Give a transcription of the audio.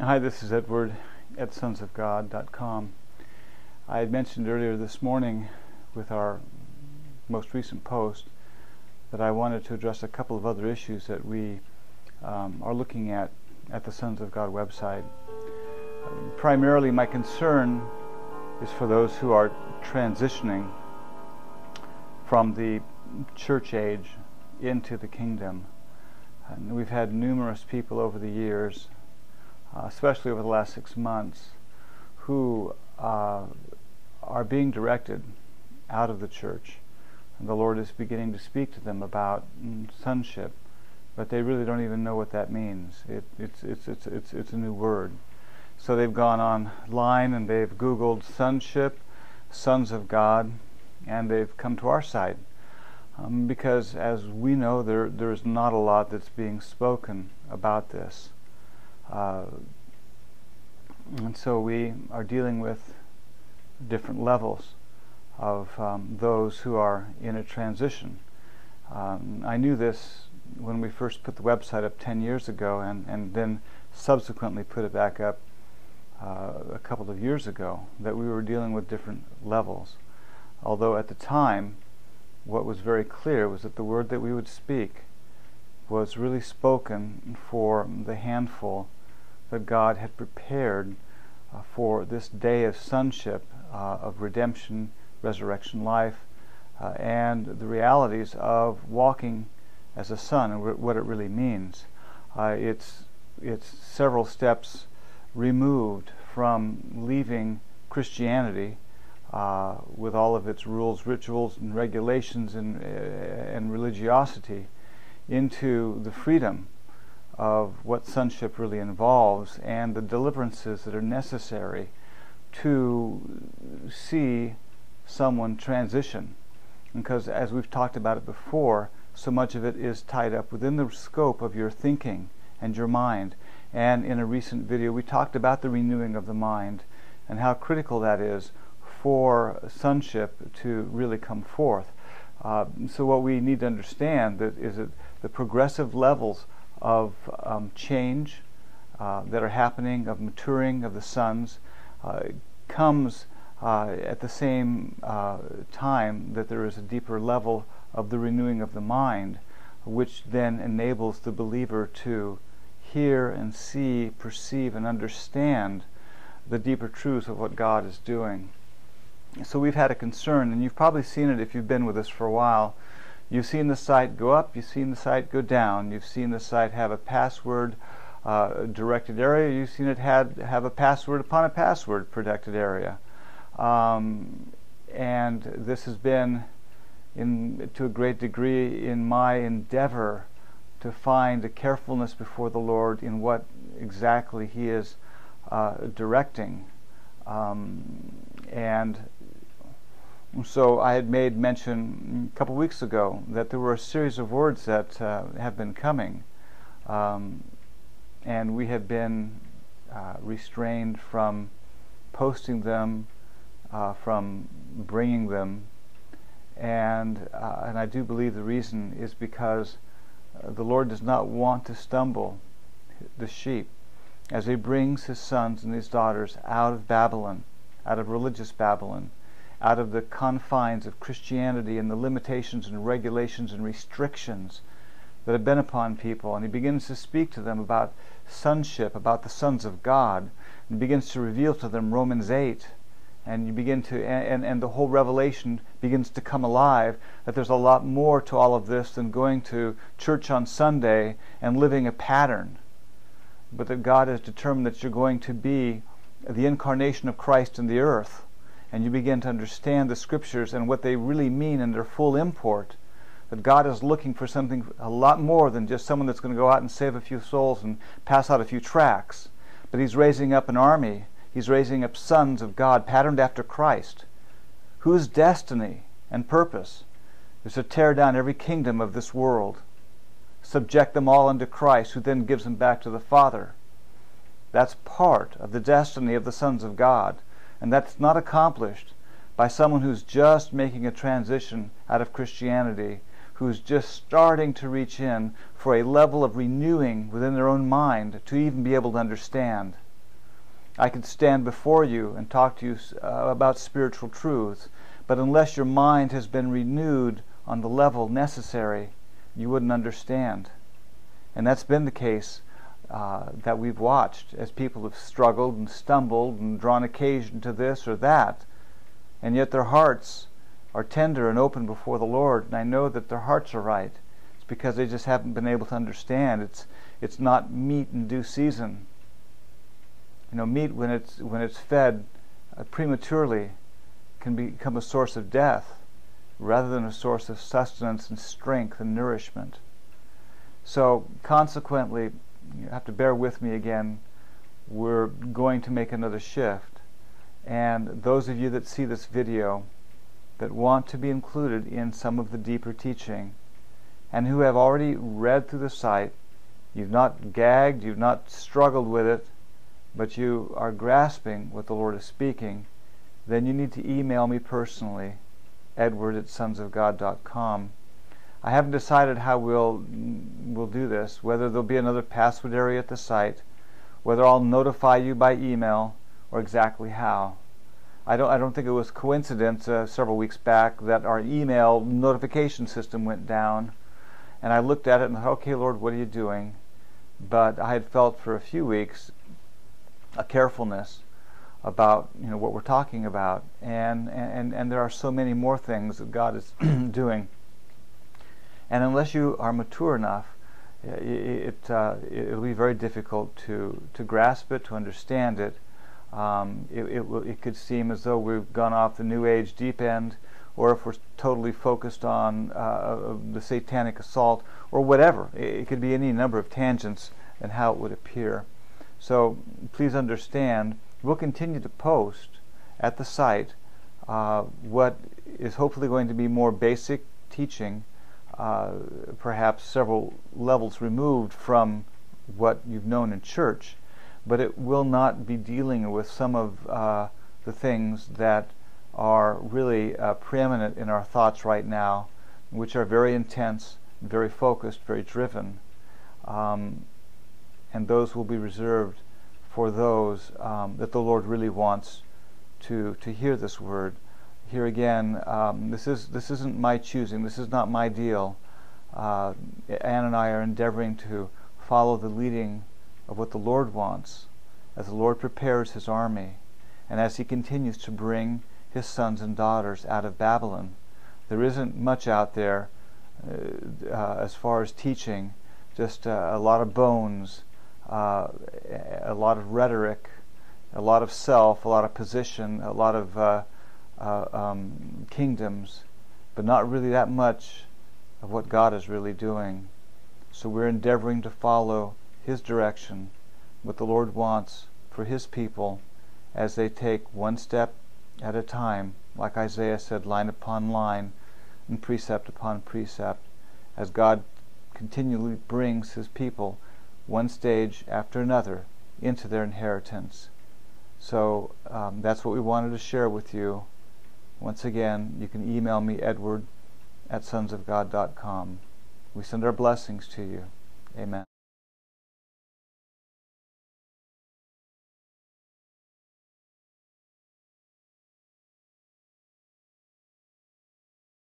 Hi, this is Edward at sonsofgod.com. I had mentioned earlier this morning with our most recent post that I wanted to address a couple of other issues that we are looking at the Sons of God website. Primarily my concern is for those who are transitioning from the church age into the kingdom. And we've had numerous people over the years, especially over the last 6 months, who are being directed out of the church. And the Lord is beginning to speak to them about sonship, but they really don't even know what that means. It's a new word. So they've gone online and they've Googled sonship, Sons of God, and they've come to our site. Because as we know, there's not a lot that's being spoken about this. And so we are dealing with different levels of those who are in a transition. I knew this when we first put the website up 10 years ago, and then subsequently put it back up a couple of years ago, that we were dealing with different levels. Although at the time, what was very clear was that the word that we would speak was really spoken for the handful that God had prepared for this day of sonship, of redemption, resurrection life, and the realities of walking as a son and what it really means. It's several steps removed from leaving Christianity with all of its rules, rituals, and regulations and religiosity into the freedom of what sonship really involves and the deliverances that are necessary to see someone transition. Because as we've talked about it before, so much of it is tied up within the scope of your thinking and your mind. And in a recent video we talked about the renewing of the mind and how critical that is for sonship to really come forth. So what we need to understand is that the progressive levels of change that are happening, of maturing of the sons, comes at the same time that there is a deeper level of the renewing of the mind, which then enables the believer to hear and see, perceive, and understand the deeper truths of what God is doing. So we've had a concern, and you've probably seen it if you've been with us for a while. You've seen the site go up, you've seen the site go down, you've seen the site have a password directed area, you've seen it have a password upon a password protected area. And this has been, to a great degree, in my endeavor to find a carefulness before the Lord in what exactly He is directing. And so I had made mention a couple weeks ago that there were a series of words that have been coming, and we have been restrained from posting them, from bringing them, and I do believe the reason is because the Lord does not want to stumble the sheep as He brings His sons and His daughters out of Babylon, out of religious Babylon, out of the confines of Christianity and the limitations and regulations and restrictions that have been upon people, and He begins to speak to them about sonship, about the sons of God, and begins to reveal to them Romans 8, and you begin to, and the whole revelation begins to come alive, that there's a lot more to all of this than going to church on Sunday and living a pattern, but that God has determined that you're going to be the incarnation of Christ in the earth, and you begin to understand the Scriptures and what they really mean in their full import, that God is looking for something a lot more than just someone that's going to go out and save a few souls and pass out a few tracts, but He's raising up an army. He's raising up sons of God patterned after Christ, whose destiny and purpose is to tear down every kingdom of this world, subject them all unto Christ, who then gives them back to the Father. That's part of the destiny of the sons of God. And that's not accomplished by someone who's just making a transition out of Christianity, who's just starting to reach in for a level of renewing within their own mind to even be able to understand. I could stand before you and talk to you about spiritual truths, but unless your mind has been renewed on the level necessary, you wouldn't understand. And that's been the case that we've watched as people have struggled and stumbled and drawn occasion to this or that, and yet their hearts are tender and open before the Lord, and I know that their hearts are right. It's because they just haven't been able to understand. It's not meat in due season. You know, meat when it's fed prematurely can become a source of death rather than a source of sustenance and strength and nourishment. So consequently, you have to bear with me again. We're going to make another shift, and those of you that see this video that want to be included in some of the deeper teaching and who have already read through the site, you've not gagged, you've not struggled with it, but you are grasping what the Lord is speaking, then you need to email me personally, edward@sonsofgod.com. I haven't decided how we'll do this, whether there'll be another password area at the site, whether I'll notify you by email, or exactly how. I don't think it was coincidence several weeks back that our email notification system went down, and I looked at it and thought, okay, Lord, what are you doing? But I had felt for a few weeks a carefulness about what we're talking about, and there are so many more things that God is doing. And unless you are mature enough, it'll be very difficult to grasp it, to understand it. It could seem as though we've gone off the New Age deep end, or if we're totally focused on the satanic assault, or whatever. It could be any number of tangents and how it would appear. So please understand, we'll continue to post at the site what is hopefully going to be more basic teaching, perhaps several levels removed from what you've known in church, but it will not be dealing with some of the things that are really preeminent in our thoughts right now, which are very intense, very focused, very driven, and those will be reserved for those that the Lord really wants to hear this word. Here again, this isn't my choosing. This is not my deal. Ann and I are endeavoring to follow the leading of what the Lord wants, as the Lord prepares His army, and as He continues to bring His sons and daughters out of Babylon. There isn't much out there as far as teaching, just a lot of bones, a lot of rhetoric, a lot of self, a lot of position, a lot of kingdoms, but not really that much of what God is really doing. So we're endeavoring to follow His direction, what the Lord wants for His people, as they take one step at a time, like Isaiah said, line upon line and precept upon precept, as God continually brings His people one stage after another into their inheritance. So that's what we wanted to share with you. Once again, you can email me, edward@sonsofgod.com. We send our blessings to you. Amen.